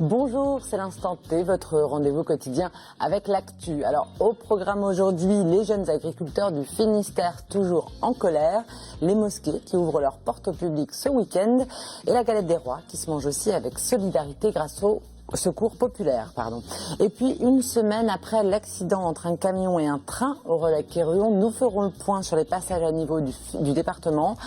Bonjour, c'est l'Instant T, votre rendez-vous quotidien avec l'actu. Alors au programme aujourd'hui, les jeunes agriculteurs du Finistère toujours en colère, les mosquées qui ouvrent leurs portes au public ce week-end et la galette des rois qui se mange aussi avec solidarité grâce au secours populaire. Et puis une semaine après l'accident entre un camion et un train au Relecq-Kerhuon, nous ferons le point sur les passages à niveau du département.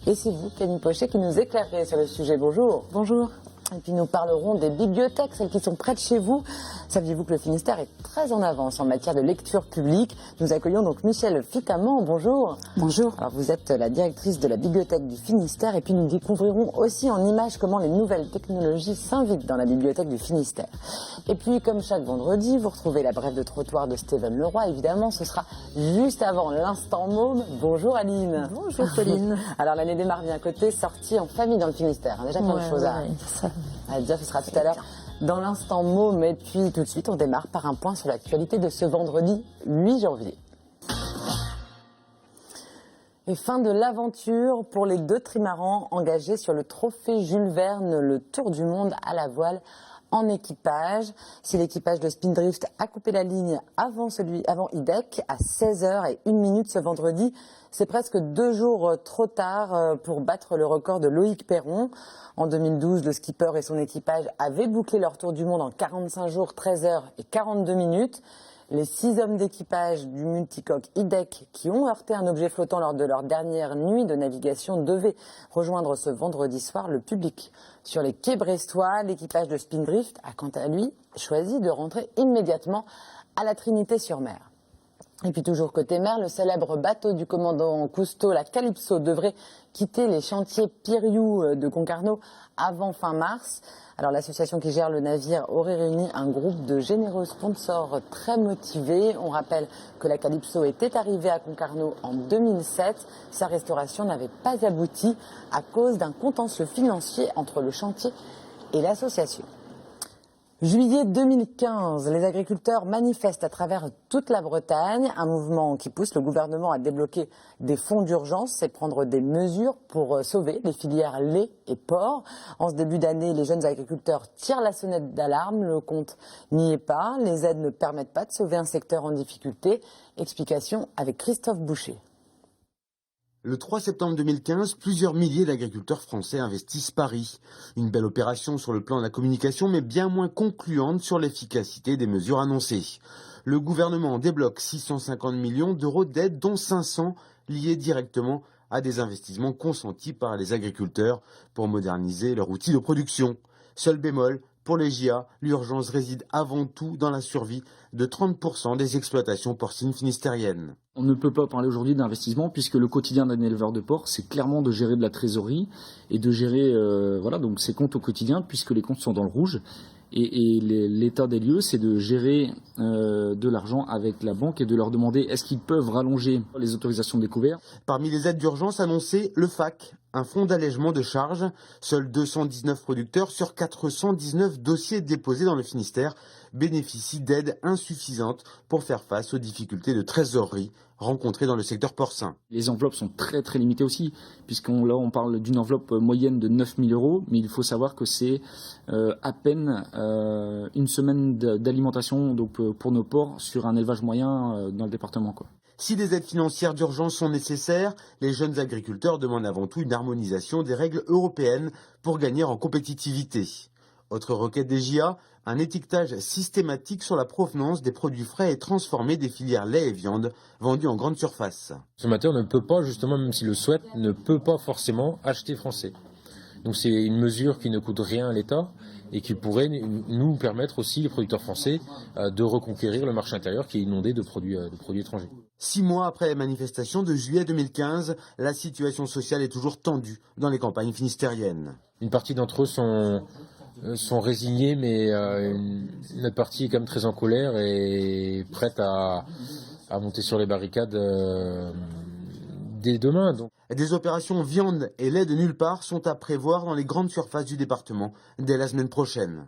Et c'est vous, Camille Pochet, qui nous éclairez sur le sujet. Bonjour. Bonjour. Et puis nous parlerons des bibliothèques, celles qui sont près de chez vous. Saviez-vous que le Finistère est très en avance en matière de lecture publique? Nous accueillons donc Michèle Ficamant. Bonjour. Bonjour. Alors vous êtes la directrice de la bibliothèque du Finistère et puis nous découvrirons aussi en images comment les nouvelles technologies s'invitent dans la bibliothèque du Finistère. Et puis comme chaque vendredi, vous retrouvez la brève de trottoir de Steven Leroy. Évidemment, ce sera juste avant l'Instant Môme. Bonjour Aline. Bonjour Pauline. Alors l'année démarre bien côté, sortie en famille dans le Finistère. Déjà plein de choses à dire, ce sera tout à l'heure dans l'Instant Môme. Et puis tout de suite, on démarre par un point sur l'actualité de ce vendredi 8 janvier. Et fin de l'aventure pour les deux trimarans engagés sur le trophée Jules Verne, le Tour du monde à la voile en équipage. Si l'équipage de Spindrift a coupé la ligne avant IDEC à 16h01 ce vendredi, c'est presque 2 jours trop tard pour battre le record de Loïc Perron. En 2012, le skipper et son équipage avaient bouclé leur tour du monde en 45 jours, 13h42. Les 6 hommes d'équipage du multicoque IDEC qui ont heurté un objet flottant lors de leur dernière nuit de navigation devaient rejoindre ce vendredi soir le public. Sur les quais brestois, l'équipage de Spindrift a quant à lui choisi de rentrer immédiatement à la Trinité-sur-Mer. Et puis toujours côté mer, le célèbre bateau du commandant Cousteau, la Calypso, devrait quitter les chantiers Piriou de Concarneau avant fin mars. Alors l'association qui gère le navire aurait réuni un groupe de généreux sponsors très motivés. On rappelle que la Calypso était arrivée à Concarneau en 2007. Sa restauration n'avait pas abouti à cause d'un contentieux financier entre le chantier et l'association. Juillet 2015, les agriculteurs manifestent à travers toute la Bretagne, un mouvement qui pousse le gouvernement à débloquer des fonds d'urgence et prendre des mesures pour sauver les filières lait et porc. En ce début d'année, les jeunes agriculteurs tirent la sonnette d'alarme, le compte n'y est pas, les aides ne permettent pas de sauver un secteur en difficulté. Explication avec Christophe Boucher. Le 3 septembre 2015, plusieurs milliers d'agriculteurs français investissent Paris. Une belle opération sur le plan de la communication, mais bien moins concluante sur l'efficacité des mesures annoncées. Le gouvernement débloque 650 millions d'euros d'aide, dont 500 liés directement à des investissements consentis par les agriculteurs pour moderniser leur outil de production. Seul bémol, pour les JA, l'urgence réside avant tout dans la survie de 30% des exploitations porcines finistériennes. On ne peut pas parler aujourd'hui d'investissement puisque le quotidien d'un éleveur de porc, c'est clairement de gérer de la trésorerie et de gérer donc ses comptes au quotidien puisque les comptes sont dans le rouge. Et l'état des lieux, c'est de gérer de l'argent avec la banque et de leur demander est-ce qu'ils peuvent rallonger les autorisations de découvert. Parmi les aides d'urgence annoncées, le FAC, un fonds d'allègement de charges. Seuls 219 producteurs sur 419 dossiers déposés dans le Finistère bénéficient d'aides insuffisantes pour faire face aux difficultés de trésorerie rencontrées dans le secteur porcin. Les enveloppes sont très très limitées aussi, puisqu'on parle d'une enveloppe moyenne de 9 000 euros, mais il faut savoir que c'est à peine une semaine d'alimentation donc, pour nos porcs sur un élevage moyen dans le département, quoi. Si des aides financières d'urgence sont nécessaires, les jeunes agriculteurs demandent avant tout une harmonisation des règles européennes pour gagner en compétitivité. Autre requête des JA, un étiquetage systématique sur la provenance des produits frais et transformés des filières lait et viande vendus en grande surface. Le consommateur ne peut pas, justement, même s'il le souhaite, ne peut pas forcément acheter français. Donc c'est une mesure qui ne coûte rien à l'État et qui pourrait nous permettre aussi, les producteurs français, de reconquérir le marché intérieur qui est inondé de produits étrangers. 6 mois après les manifestations de juillet 2015, la situation sociale est toujours tendue dans les campagnes finistériennes. Une partie d'entre eux sont résignés, mais une autre partie est quand même très en colère et prête à monter sur les barricades dès demain. Donc. Des opérations viande et lait de nulle part sont à prévoir dans les grandes surfaces du département dès la semaine prochaine.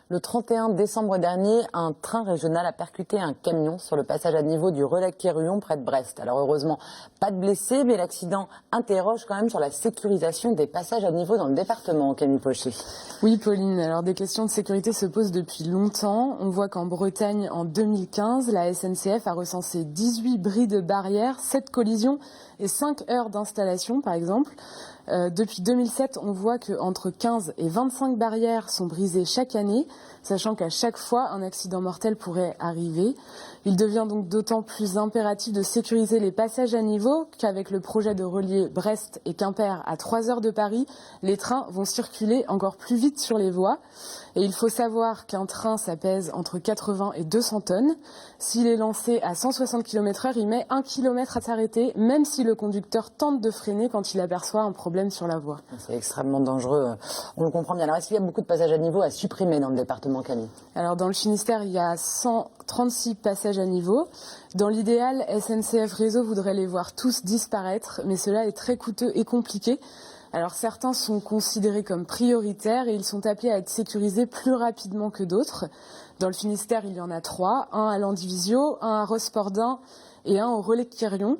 Le 31 décembre dernier, un train régional a percuté un camion sur le passage à niveau du Relecq-Kerhuon près de Brest. Alors heureusement, pas de blessés, mais l'accident interroge quand même sur la sécurisation des passages à niveau dans le département, Camille Pochet. Oui, Pauline, alors des questions de sécurité se posent depuis longtemps. On voit qu'en Bretagne, en 2015, la SNCF a recensé 18 bris de barrières, 7 collisions et 5 heures d'installation, par exemple. Depuis 2007, on voit qu'entre 15 et 25 barrières sont brisées chaque année, sachant qu'à chaque fois, un accident mortel pourrait arriver. Il devient donc d'autant plus impératif de sécuriser les passages à niveau qu'avec le projet de relier Brest et Quimper à 3 heures de Paris, les trains vont circuler encore plus vite sur les voies. Et il faut savoir qu'un train, ça pèse entre 80 et 200 tonnes. S'il est lancé à 160 km/h, il met 1 km à s'arrêter, même si le conducteur tente de freiner quand il aperçoit un problème sur la voie. C'est extrêmement dangereux, on le comprend bien. Alors est-ce qu'il y a beaucoup de passages à niveau à supprimer dans le département, Camille? Alors dans le Finistère, il y a 136 passages à niveau. Dans l'idéal, SNCF Réseau voudrait les voir tous disparaître, mais cela est très coûteux et compliqué. Alors certains sont considérés comme prioritaires et ils sont appelés à être sécurisés plus rapidement que d'autres. Dans le Finistère, il y en a 3, un à Landivisiau, un à Rospordin et un au Relecq-Kerhuon.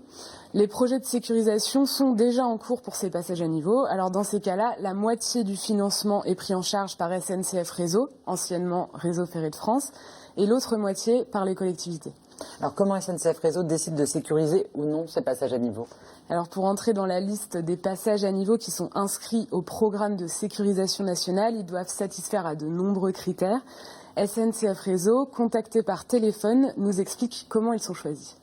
Les projets de sécurisation sont déjà en cours pour ces passages à niveau. Alors dans ces cas-là, la moitié du financement est pris en charge par SNCF Réseau, anciennement Réseau Ferré de France, et l'autre moitié par les collectivités. Alors comment SNCF Réseau décide de sécuriser ou non ces passages à niveau? Alors pour entrer dans la liste des passages à niveau qui sont inscrits au programme de sécurisation nationale, ils doivent satisfaire à de nombreux critères. SNCF Réseau, contacté par téléphone, nous explique comment ils sont choisis.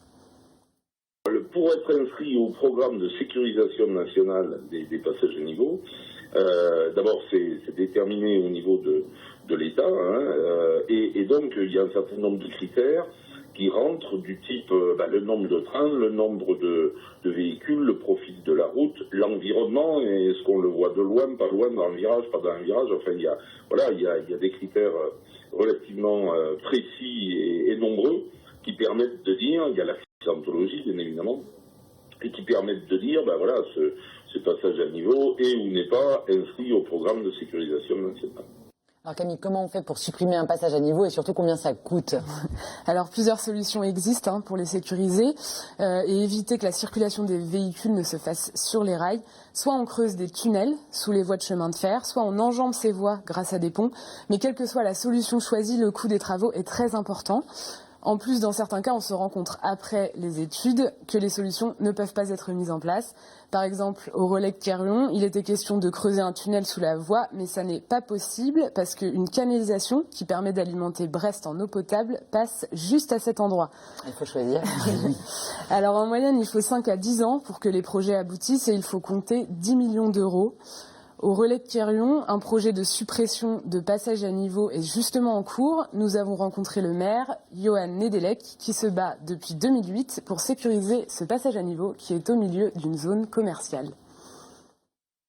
Pour être inscrit au programme de sécurisation nationale des passages à niveau, d'abord c'est déterminé au niveau de l'État, et donc il y a un certain nombre de critères qui rentrent du type le nombre de trains, le nombre de véhicules, le profil de la route, l'environnement, et est-ce qu'on le voit de loin, pas loin, dans un virage, pas dans un virage, enfin il y a des critères relativement précis et nombreux qui permettent de dire, il y a la scientologie bien évidemment, et qui permettent de dire, ce passage à niveau est ou n'est pas inscrit au programme de sécurisation nationale. Alors Camille, comment on fait pour supprimer un passage à niveau et surtout combien ça coûte? Alors plusieurs solutions existent pour les sécuriser et éviter que la circulation des véhicules ne se fasse sur les rails. Soit on creuse des tunnels sous les voies de chemin de fer, soit on enjambe ces voies grâce à des ponts. Mais quelle que soit la solution choisie, le coût des travaux est très important. En plus, dans certains cas, on se rend compte après les études que les solutions ne peuvent pas être mises en place. Par exemple, au Relecq-Kerhuon, il était question de creuser un tunnel sous la voie, mais ça n'est pas possible parce qu'une canalisation qui permet d'alimenter Brest en eau potable passe juste à cet endroit. Il faut choisir. Alors en moyenne, il faut 5 à 10 ans pour que les projets aboutissent et il faut compter 10 millions d'euros. Au Relecq-Kerhuon, un projet de suppression de passage à niveau est justement en cours. Nous avons rencontré le maire, Johan Nedelec, qui se bat depuis 2008 pour sécuriser ce passage à niveau qui est au milieu d'une zone commerciale.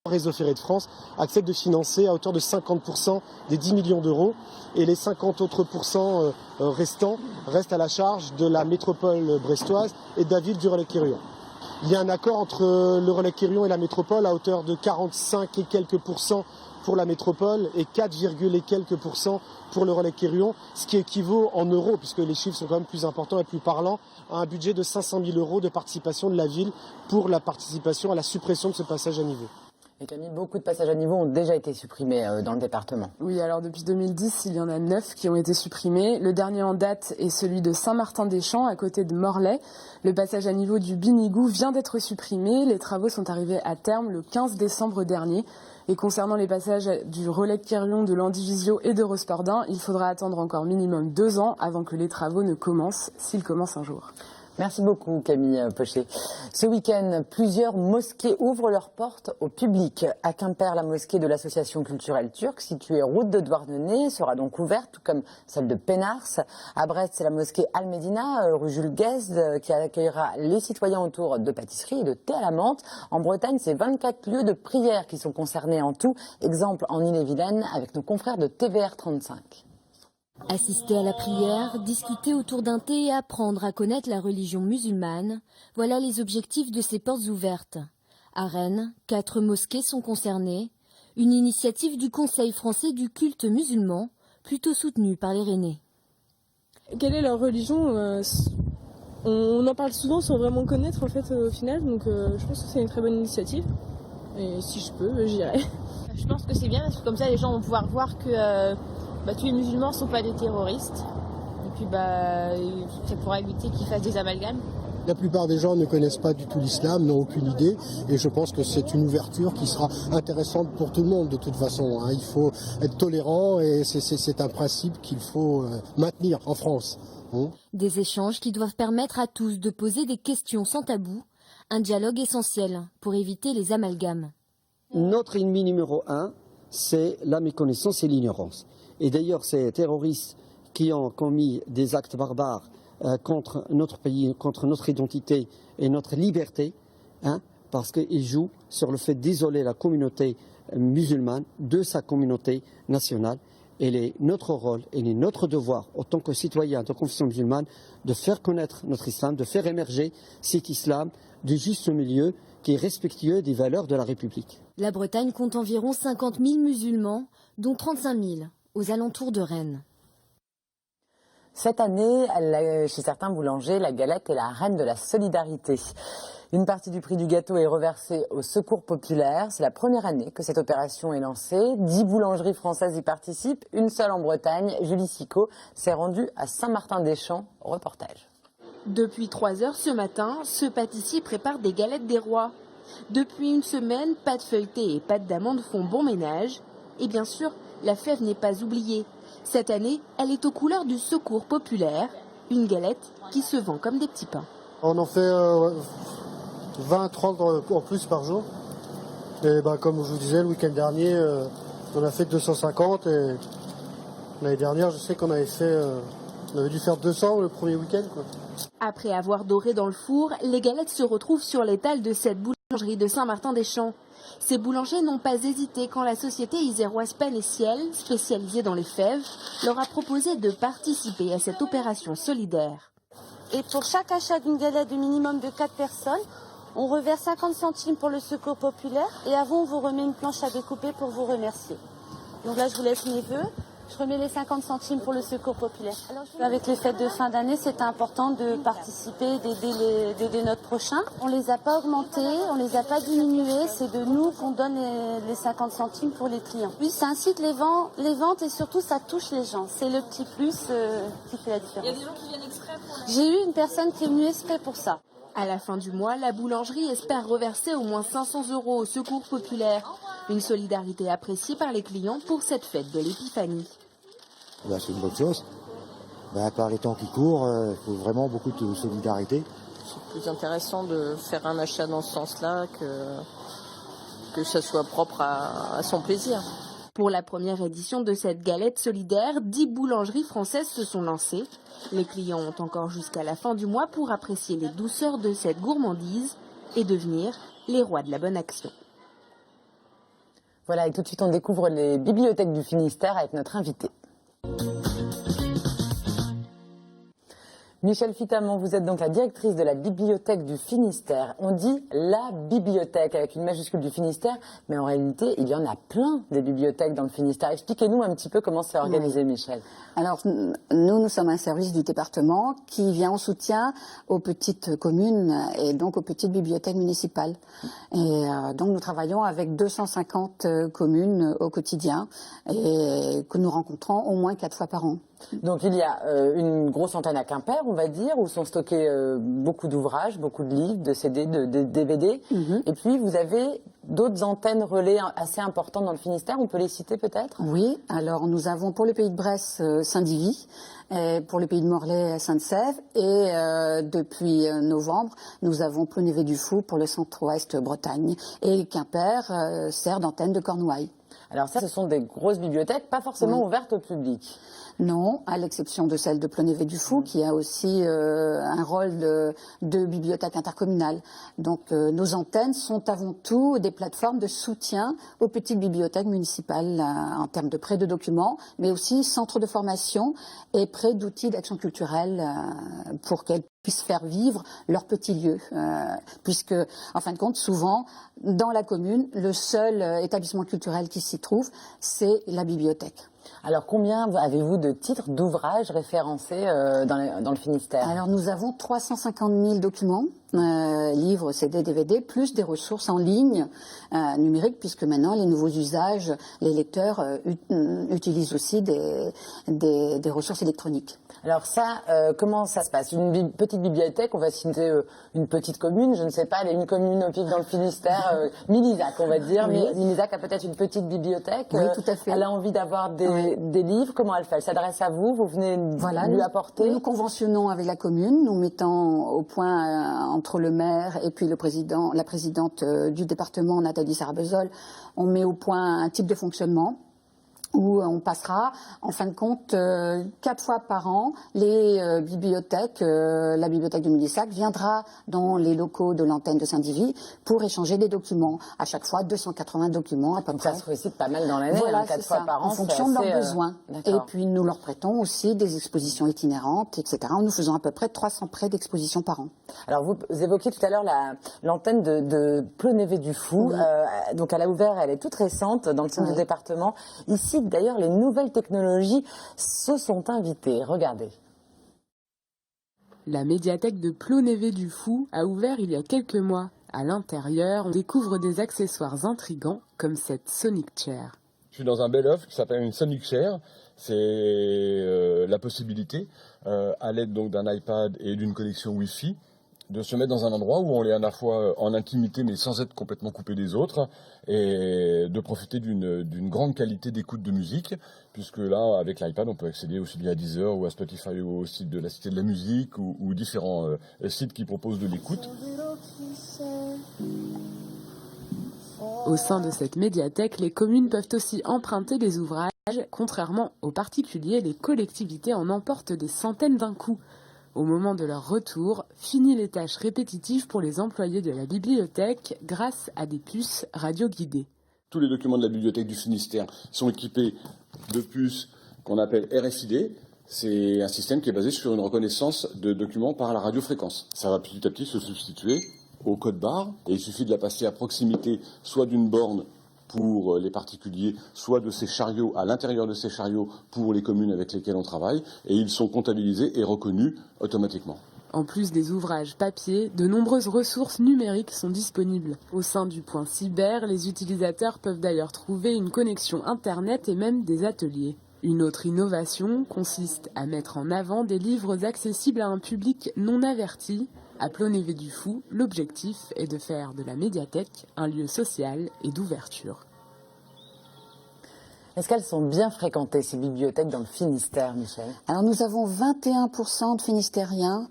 Réseau Ferré de France accepte de financer à hauteur de 50% des 10 millions d'euros et les 50 autres pourcents restants restent à la charge de la métropole brestoise et de la ville du Relecq-Kerhuon. Il y a un accord entre le Relecq-Kerhuon et la métropole à hauteur de 45 et quelques pourcents pour la métropole et 4, et quelques pourcents pour le Relecq-Kerhuon, ce qui équivaut en euros, puisque les chiffres sont quand même plus importants et plus parlants, à un budget de 500 000 euros de participation de la ville pour la participation à la suppression de ce passage à niveau. Et Camille, beaucoup de passages à niveau ont déjà été supprimés dans le département. Oui, alors depuis 2010, il y en a 9 qui ont été supprimés. Le dernier en date est celui de Saint-Martin-des-Champs, à côté de Morlaix. Le passage à niveau du Binigou vient d'être supprimé. Les travaux sont arrivés à terme le 15 décembre dernier. Et concernant les passages du Relecq-Kerhuon, de Landivisiau et de Rospordin, il faudra attendre encore minimum 2 ans avant que les travaux ne commencent, s'ils commencent un jour. Merci beaucoup Camille Pochet. Ce week-end, plusieurs mosquées ouvrent leurs portes au public. À Quimper, la mosquée de l'association culturelle turque, située route de Douarnenez, sera donc ouverte, tout comme celle de Pénars. À Brest, c'est la mosquée Al-Médina, rue Jules Guesde, qui accueillera les citoyens autour de pâtisseries et de thé à la menthe. En Bretagne, c'est 24 lieux de prière qui sont concernés en tout. Exemple en Ille-et-Vilaine avec nos confrères de TVR 35. Assister à la prière, discuter autour d'un thé et apprendre à connaître la religion musulmane, voilà les objectifs de ces portes ouvertes. À Rennes, 4 mosquées sont concernées, une initiative du Conseil français du culte musulman plutôt soutenue par les Rennais. Quelle est leur religion On en parle souvent sans vraiment connaître en fait au final, donc je pense que c'est une très bonne initiative. Et si je peux, j'irai. Je pense que c'est bien parce que comme ça les gens vont pouvoir voir que tous les musulmans ne sont pas des terroristes. Et puis ça pourra éviter qu'ils fassent des amalgames. La plupart des gens ne connaissent pas du tout l'islam, n'ont aucune idée, et je pense que c'est une ouverture qui sera intéressante pour tout le monde de toute façon. Il faut être tolérant et c'est un principe qu'il faut maintenir en France. Des échanges qui doivent permettre à tous de poser des questions sans tabou, un dialogue essentiel pour éviter les amalgames. Notre ennemi numéro 1, c'est la méconnaissance et l'ignorance. Et d'ailleurs, ces terroristes qui ont commis des actes barbares contre notre pays, contre notre identité et notre liberté, parce qu'ils jouent sur le fait d'isoler la communauté musulmane de sa communauté nationale. Et il est notre rôle, et il est notre devoir, en tant que citoyens de confession musulmane, de faire connaître notre islam, de faire émerger cet islam du juste milieu qui est respectueux des valeurs de la République. La Bretagne compte environ 50 000 musulmans, dont 35 000 aux alentours de Rennes. Cette année, chez certains boulangers, la galette est la reine de la solidarité. Une partie du prix du gâteau est reversée au Secours populaire. C'est la première année que cette opération est lancée. 10 boulangeries françaises y participent, une seule en Bretagne. Julie Sicot s'est rendue à Saint-Martin-des-Champs. Reportage. Depuis 3 heures ce matin, ce pâtissier prépare des galettes des rois. Depuis une semaine, pâte feuilletée et pâte d'amande font bon ménage. Et bien sûr, la fève n'est pas oubliée. Cette année, elle est aux couleurs du Secours populaire, une galette qui se vend comme des petits pains. On en fait 20-30 en plus par jour. Et comme je vous disais, le week-end dernier, on a fait 250. Et l'année dernière, je sais qu'on avait dû faire 200 le premier week-end. Après avoir doré dans le four, les galettes se retrouvent sur l'étal de cette boulangerie de Saint-Martin-des-Champs. Ces boulangers n'ont pas hésité quand la société iséroise Pain et Ciel, spécialisée dans les fèves, leur a proposé de participer à cette opération solidaire. Et pour chaque achat d'une galette de minimum de 4 personnes, on reverse 50 centimes pour le Secours populaire et avant on vous remet une planche à découper pour vous remercier. Donc là je vous laisse mes vœux. Je remets les 50 centimes pour le Secours populaire. Avec les fêtes de fin d'année, c'est important de participer, d'aider notre prochain. On ne les a pas augmentés, on ne les a pas diminués. C'est de nous qu'on donne les 50 centimes pour les clients. Puis ça incite les ventes et surtout ça touche les gens. C'est le petit plus qui fait la différence. Il y a des gens qui viennent exprès pour... J'ai eu une personne qui est venue exprès pour ça. À la fin du mois, la boulangerie espère reverser au moins 500 € au Secours populaire. Une solidarité appréciée par les clients pour cette fête de l'Épiphanie. C'est une bonne chose. Par les temps qui courent, il faut vraiment beaucoup de solidarité. C'est plus intéressant de faire un achat dans ce sens-là que ça soit propre à son plaisir. Pour la première édition de cette galette solidaire, 10 boulangeries françaises se sont lancées. Les clients ont encore jusqu'à la fin du mois pour apprécier les douceurs de cette gourmandise et devenir les rois de la bonne action. Voilà, et tout de suite on découvre les bibliothèques du Finistère avec notre invité. Michèle Fitaman, vous êtes donc la directrice de la bibliothèque du Finistère. On dit la bibliothèque avec une majuscule du Finistère, mais en réalité, il y en a plein des bibliothèques dans le Finistère. Expliquez-nous un petit peu comment c'est organisé, Michèle. Alors, nous sommes un service du département qui vient en soutien aux petites communes et donc aux petites bibliothèques municipales. Et donc, nous travaillons avec 250 communes au quotidien et que nous rencontrons au moins 4 fois par an. Donc il y a une grosse antenne à Quimper, on va dire, où sont stockés beaucoup d'ouvrages, beaucoup de livres, de CD, de DVD. Et puis vous avez d'autres antennes relais assez importantes dans le Finistère, on peut les citer peut-être? Oui, alors nous avons pour le pays de Bresse Saint-Divy, pour le pays de Morlaix Sainte-Sève et depuis novembre nous avons Plonévé-du-Fou pour le centre-ouest Bretagne et Quimper sert d'antenne de Cornouailles. Alors ça, ce sont des grosses bibliothèques, pas forcément ouvertes au public. Non, à l'exception de celle de Plonévé-du-Fou, qui a aussi un rôle de bibliothèque intercommunale. Donc nos antennes sont avant tout des plateformes de soutien aux petites bibliothèques municipales en termes de prêt de documents, mais aussi centres de formation et prêt d'outils d'action culturelle pour qu'elles puissent faire vivre leur petit lieu. Puisque, en fin de compte, souvent, dans la commune, le seul établissement culturel qui s'y trouve, c'est la bibliothèque. Alors, combien avez-vous de titres, d'ouvrages référencés dans le Finistère? Alors, nous avons 350 000 documents, livres, CD, DVD, plus des ressources en ligne numériques, puisque maintenant, les nouveaux usages, les lecteurs utilisent aussi des ressources électroniques. Alors ça, comment ça se passe? Une petite bibliothèque, on va citer une petite commune, je ne sais pas, elle est une commune au pic dans le Finistère, Milizac, on va dire. Oui. Milizac a peut-être une petite bibliothèque. Oui, tout à fait. Elle a envie d'avoir des livres, comment elle fait? Elle s'adresse à vous, vous venez lui apporter? Nous conventionnons avec la commune, nous mettons au point entre le maire et puis la présidente du département, Nathalie Sarbezol, on met au point un type de fonctionnement où on passera, en fin de compte, 4 fois par an, les bibliothèques, la bibliothèque de Milizac viendra dans les locaux de l'antenne de Saint-Divy pour échanger des documents. À chaque fois, 280 documents à peu près. Ça se récite pas mal dans l'année, voilà, 4 fois par an. En fonction de leurs besoins. Et D'accord. puis, nous leur prêtons aussi des expositions itinérantes, etc. Nous faisons à peu près 300 prêts d'expositions par an. Alors, vous évoquiez tout à l'heure l'antenne de Plonévé-du-Fou. Oui. Donc, elle a ouvert, elle est toute récente dans le centre du département. Ici, d'ailleurs, les nouvelles technologies se sont invitées. Regardez. La médiathèque de Plonévé-du-Fou a ouvert il y a quelques mois. À l'intérieur, on découvre des accessoires intrigants comme cette Sonic Chair. Je suis dans un bel œuvre qui s'appelle une Sonic Chair. C'est la possibilité, à l'aide donc d'un iPad et d'une connexion Wi-Fi, de se mettre dans un endroit où on est à la fois en intimité mais sans être complètement coupé des autres et de profiter d'une grande qualité d'écoute de musique, puisque là avec l'iPad on peut accéder aussi via Deezer ou à Spotify ou au site de la Cité de la Musique ou différents sites qui proposent de l'écoute. Au sein de cette médiathèque, les communes peuvent aussi emprunter des ouvrages. Contrairement aux particuliers, les collectivités en emportent des centaines d'un coup. Au moment de leur retour, fini les tâches répétitives pour les employés de la bibliothèque grâce à des puces radioguidées. Tous les documents de la bibliothèque du Finistère sont équipés de puces qu'on appelle RFID. C'est un système qui est basé sur une reconnaissance de documents par la radiofréquence. Ça va petit à petit se substituer au code barre et il suffit de la passer à proximité soit d'une borne pour les particuliers, soit de ces chariots, à l'intérieur de ces chariots pour les communes avec lesquelles on travaille, et ils sont comptabilisés et reconnus automatiquement. En plus des ouvrages papier, de nombreuses ressources numériques sont disponibles. Au sein du point cyber, les utilisateurs peuvent d'ailleurs trouver une connexion Internet et même des ateliers. Une autre innovation consiste à mettre en avant des livres accessibles à un public non averti. À Plonévé-du-Fou, l'objectif est de faire de la médiathèque un lieu social et d'ouverture. Est-ce qu'elles sont bien fréquentées, ces bibliothèques, dans le Finistère, Michel? Alors, nous avons 21% de Finistériens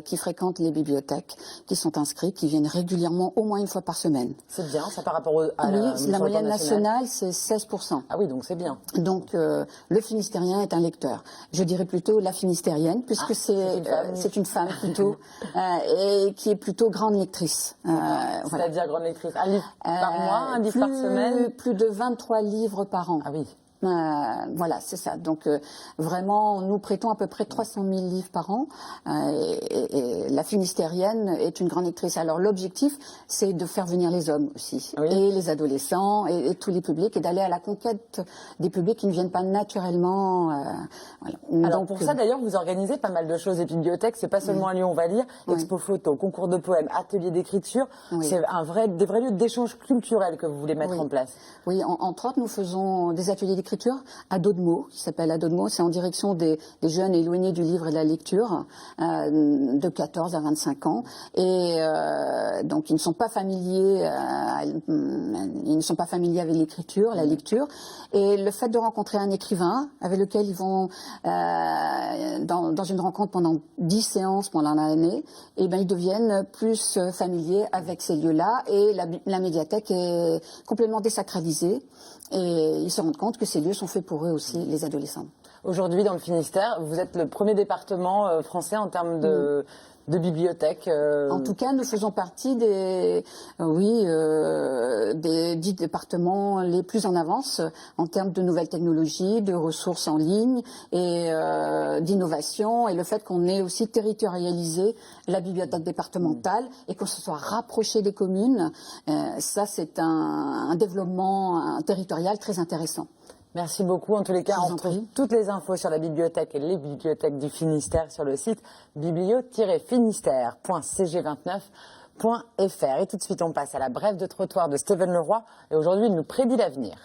qui fréquentent les bibliothèques, qui sont inscrits, qui viennent régulièrement, au moins une fois par semaine. C'est bien, ça, par rapport à la moyenne nationale, c'est 16%. Ah oui, donc c'est bien. Donc, le Finistérien est un lecteur. Je dirais plutôt la Finistérienne, puisque c'est une femme plutôt, et qui est plutôt grande lectrice. C'est-à-dire grande lectrice, un livre par mois, un livre par semaine? Plus de 23 livres par an. Ah oui. Voilà, c'est ça. Donc vraiment, nous prêtons à peu près 300 000 livres par an et la Finistérienne est une grande lectrice. Alors l'objectif, c'est de faire venir les hommes aussi, et les adolescents et tous les publics, et d'aller à la conquête des publics qui ne viennent pas naturellement. Voilà. Alors donc, pour ça d'ailleurs, vous organisez pas mal de choses. Les bibliothèques, c'est pas seulement un lieu où on va lire, expo photo, concours de poèmes, ateliers d'écriture. C'est des vrais lieux d'échange culturel que vous voulez mettre en place. Oui, entre autres, nous faisons des ateliers d'écriture à dos de mots, qui s'appelle à dos de mots. C'est en direction des jeunes éloignés du livre et de la lecture, de 14 à 25 ans. Et donc, ils ne sont pas familiers, avec l'écriture, la lecture. Et le fait de rencontrer un écrivain avec lequel ils vont dans une rencontre pendant 10 séances pendant l'année, et ben ils deviennent plus familiers avec ces lieux-là. Et la médiathèque est complètement désacralisée. Et ils se rendent compte que ces lieux sont faits pour eux aussi, les adolescents. Aujourd'hui, dans le Finistère, vous êtes le premier département français en termes de bibliothèques. En tout cas, nous faisons partie des 10 départements les plus en avance en termes de nouvelles technologies, de ressources en ligne et d'innovation. Et le fait qu'on ait aussi territorialisé la bibliothèque départementale et qu'on se soit rapproché des communes, ça c'est un développement territorial très intéressant. Merci beaucoup. En tous les cas, on retrouve toutes les infos sur la bibliothèque et les bibliothèques du Finistère sur le site biblio-finistère.cg29.fr. Et tout de suite, on passe à la brève de trottoir de Steven Leroy. Et aujourd'hui, il nous prédit l'avenir.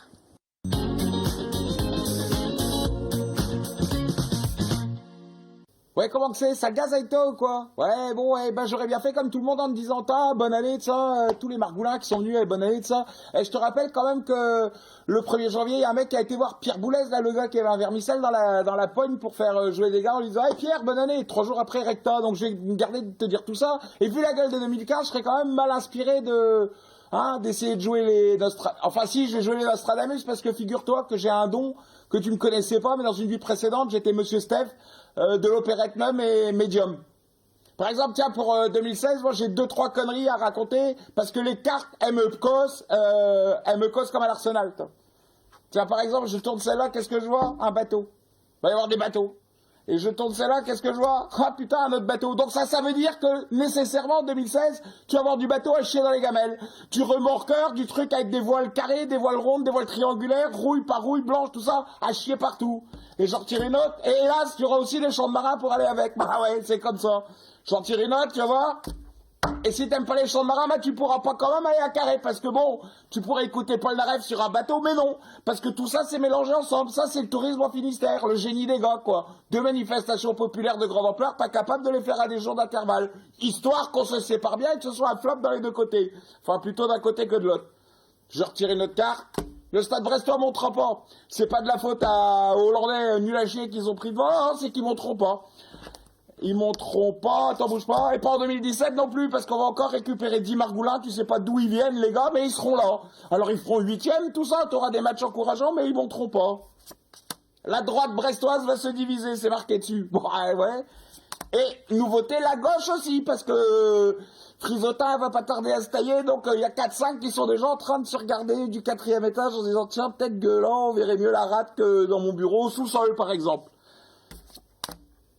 Ouais, comment que c'est? Ça gaze avec toi ou quoi? Ouais, bon, ouais, ben j'aurais bien fait comme tout le monde en te disant, bonne année de ça, tous les margoulins qui sont venus, bonne année de ça. Et je te rappelle quand même que le 1er janvier, il y a un mec qui a été voir Pierre Boulez, là, le gars qui avait un vermicelle dans la poigne pour faire jouer des gars en lui disant, hey Pierre, bonne année. 3 jours après, recta, donc je vais me garder de te dire tout ça. Et vu la gueule de 2015, je serais quand même mal inspiré d'essayer de jouer les Nostradamus. Enfin si, je vais jouer les Nostradamus parce que figure-toi que j'ai un don que tu ne connaissais pas, mais dans une vie précédente, j'étais Monsieur Steph de l'opérette même et médium. Par exemple, tiens, pour 2016, moi j'ai 2-3 conneries à raconter parce que les cartes, elles me causent comme à l'Arsenal. Tiens, par exemple, je tourne celle-là, qu'est-ce que je vois? Un bateau. Il va y avoir des bateaux. Et je tourne celle-là, qu'est-ce que je vois? Ah putain, un autre bateau. Donc ça veut dire que nécessairement en 2016, tu vas avoir du bateau à chier dans les gamelles. Du remorqueur, du truc avec des voiles carrées, des voiles rondes, des voiles triangulaires, rouille par rouille, blanche, tout ça, à chier partout. Et j'en retire une autre, et hélas, tu auras aussi les champs de marins pour aller avec. Bah ouais, c'est comme ça. J'en tire une autre, tu vas voir. Et si t'aimes pas les champs de marins, bah tu pourras pas quand même aller à Carré, parce que bon, tu pourrais écouter Paul Naref sur un bateau, mais non, parce que tout ça c'est mélangé ensemble, ça c'est le tourisme en Finistère, le génie des gars quoi. 2 manifestations populaires de grande ampleur, pas capable de les faire à des jours d'intervalle, histoire qu'on se sépare bien et que ce soit un flop dans les deux côtés, enfin plutôt d'un côté que de l'autre. Je retire une autre carte. Le Stade Brestois montrera pas. C'est pas de la faute aux Hollandais nuls à chier qu'ils ont pris devant, hein, c'est qu'ils monteront pas. Ils monteront pas, t'en bouge pas, et pas en 2017 non plus, parce qu'on va encore récupérer 10 margoulins, tu sais pas d'où ils viennent les gars, mais ils seront là. Alors ils feront 8e, tout ça, t'auras des matchs encourageants, mais ils monteront pas. La droite brestoise va se diviser, c'est marqué dessus. Bon, ouais. Et nouveauté, la gauche aussi, parce que Frisotin va pas tarder à se tailler, donc il y a 4-5 qui sont déjà en train de se regarder du 4e étage en se disant, tiens, peut-être que là, on verrait mieux la rate que dans mon bureau, au sous-sol par exemple.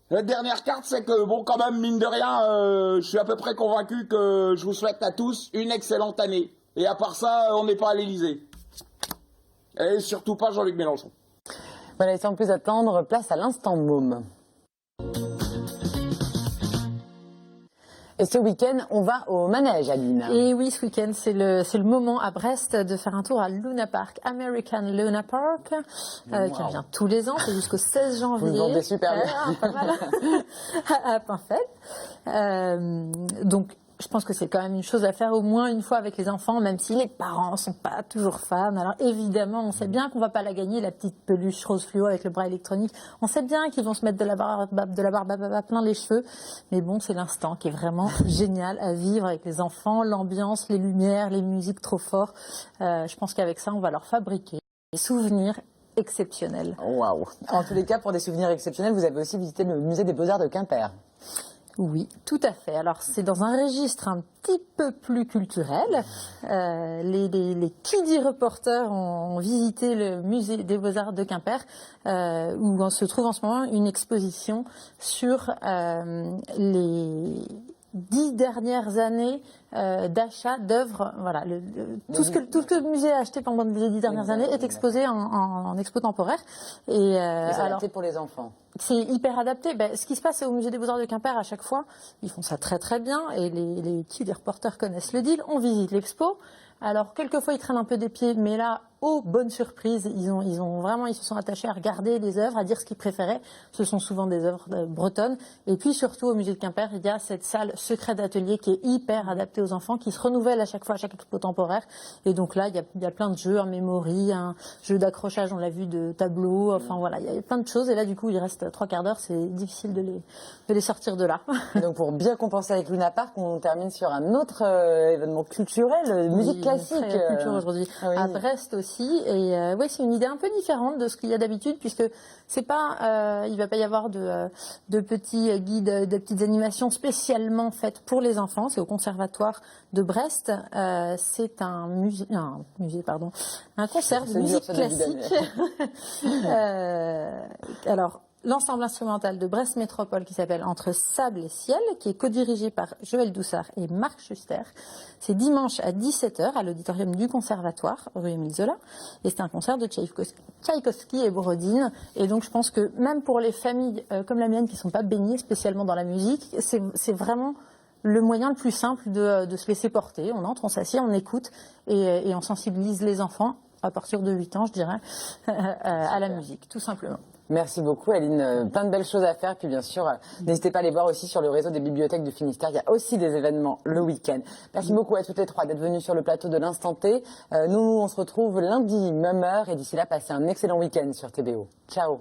La dernière carte, c'est que, bon, quand même, mine de rien, je suis à peu près convaincu que je vous souhaite à tous une excellente année. Et à part ça, on n'est pas à l'Élysée. Et surtout pas Jean-Luc Mélenchon. Voilà, et sans plus attendre, place à l'instant môme. Et ce week-end, on va au manège, Aline. Et oui, ce week-end, c'est le moment à Brest de faire un tour à Luna Park, American Luna Park, qui revient tous les ans, c'est jusqu'au 16 janvier. Vous le vendez super bien. Pas mal. À Pinfette. Donc, je pense que c'est quand même une chose à faire au moins une fois avec les enfants, même si les parents sont pas toujours fans. Alors évidemment, on sait bien qu'on va pas la gagner, la petite peluche rose fluo avec le bras électronique. On sait bien qu'ils vont se mettre de la barbe plein les cheveux. Mais bon, c'est l'instant qui est vraiment génial à vivre avec les enfants, l'ambiance, les lumières, les musiques trop fortes. Je pense qu'avec ça, on va leur fabriquer des souvenirs exceptionnels. Waouh! En tous les cas, pour des souvenirs exceptionnels, vous avez aussi visité le musée des Beaux-Arts de Quimper. Oui, tout à fait. Alors, c'est dans un registre un petit peu plus culturel. Les Kiddy Reporters ont visité le musée des Beaux-Arts de Quimper, où se trouve en ce moment une exposition sur les 10 dernières années d'achat d'œuvres. Voilà, tout ce que le musée a acheté pendant les 10 dernières années est exposé en expo temporaire. Et c'est adapté pour les enfants. C'est hyper adapté. Ce qui se passe au musée des Beaux-Arts de Quimper à chaque fois, ils font ça très très bien et les reporters connaissent le deal. On visite l'expo. Alors quelquefois ils traînent un peu des pieds, mais là, bonne surprise, ils se sont attachés à regarder les œuvres, à dire ce qu'ils préféraient. Ce sont souvent des œuvres bretonnes. Et puis surtout au musée de Quimper, il y a cette salle secret d'atelier qui est hyper adaptée aux enfants, qui se renouvelle à chaque fois, à chaque expo temporaire. Et donc là, il y a plein de jeux, un memory, un jeu d'accrochage, on l'a vu, de tableaux. Enfin voilà, il y a plein de choses. Et là, du coup, il reste 3 quarts d'heure. C'est difficile de les sortir de là. Et donc pour bien compenser avec Luna Park, on termine sur un autre événement culturel, musique classique. Culture aujourd'hui. Oui. À Brest aussi. Et oui, c'est une idée un peu différente de ce qu'il y a d'habitude, puisque c'est pas, il va pas y avoir de petits guides, de petites animations spécialement faites pour les enfants. C'est au Conservatoire de Brest. C'est un concert de musique classique. Alors, l'ensemble instrumental de Brest Métropole qui s'appelle Entre sable et ciel, qui est co-dirigé par Joël Doussard et Marc Schuster. C'est dimanche à 17h à l'auditorium du Conservatoire, rue Émile Zola. Et c'est un concert de Tchaïkovski et Borodine. Et donc je pense que même pour les familles comme la mienne qui ne sont pas baignées spécialement dans la musique, c'est vraiment le moyen le plus simple de se laisser porter. On entre, on s'assied, on écoute et on sensibilise les enfants à partir de 8 ans, je dirais, à la musique, tout simplement. Merci beaucoup, Aline. Plein de belles choses à faire. Puis bien sûr, n'hésitez pas à les voir aussi sur le réseau des bibliothèques du Finistère. Il y a aussi des événements le week-end. Merci beaucoup à toutes les trois d'être venues sur le plateau de l'Instant T. Nous, on se retrouve lundi, même heure. Et d'ici là, passez un excellent week-end sur TBO. Ciao.